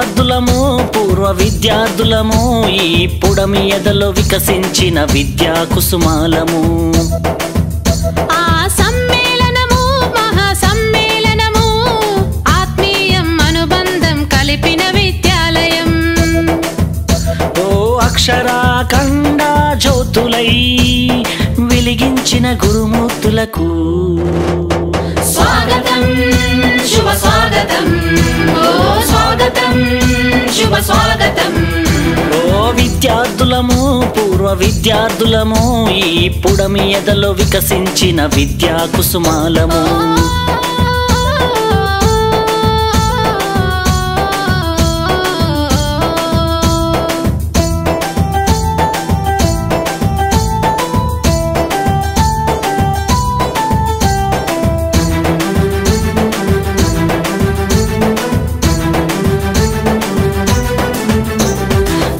విద్యార్థులము పూర్వ విద్యార్థులము ఈ పుడమి ఎదలో వికసించిన విద్యా కుసుమాలము ఆ సమ్మేళనము మహా సమ్మేళనము ఆత్మీయం అనుబంధం కలిపిన విద్యాలయం ఓ అక్షరాఖండ జ్యోతులై వెలిగించిన గురుమూర్తులకు స్వాగతం శుభ స్వాగతం ఓ స్వాగతం శుభ స్వాగతం ఓ విద్యార్థులము పూర్వ విద్యార్థులము ఈ పుడమి ఎదలో వికసించిన విద్యా కుసుమాలము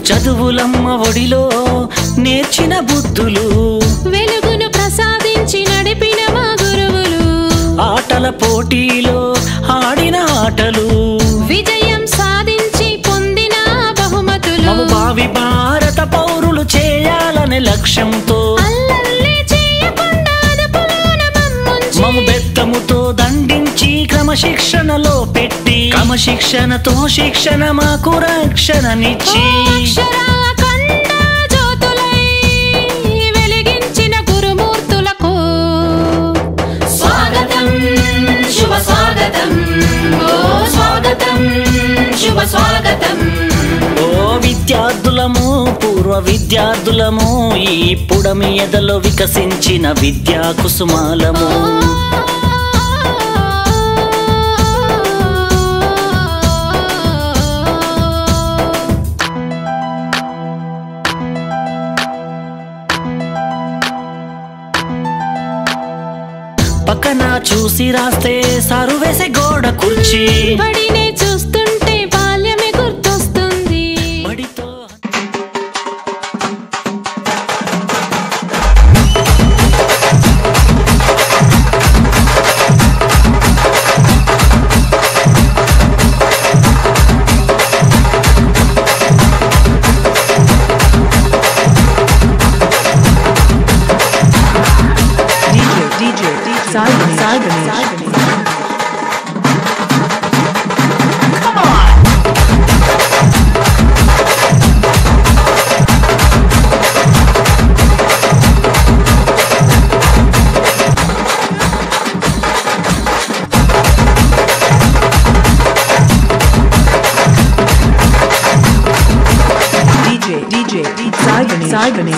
చదువులమ్మ ఒడిలో నేర్చిన బుద్ధులు వెలుగును ప్రసాదించి నడిపిన మా గురువులు ఆటల పోటీలో ఆడిన ఆటలు విజయం సాధించి పొందిన బహుమతులు మము భావి భారత పౌరులు చేయాలనే లక్ష్యంతో అల్లర్లే చేయకుండా అదుపులోన మమ్ముంచి మము బెత్తముతో దండించి క్రమశిక్షణలో పెట్టి క్రమశిక్షణతో శిక్షణ మాకు రక్షణనిచ్చి అక్షరాఖండ జ్యోతులై వెలిగించిన గురుమూర్తులకు స్వాగతం శుభ స్వాగతం ఓ స్వాగతం శుభ స్వాగతం ఓ విద్యార్థులము పూర్వ విద్యార్థులము ఈ పుడమి ఎదలో వికసించిన విద్యా కుసుమాలము పక్కన చూసి రాస్తే సారు వేసే గోడ కుర్చీ బడినే చూస్తుంటే బాల్యమే గుర్తొస్తుంది బడితో DJ Saibani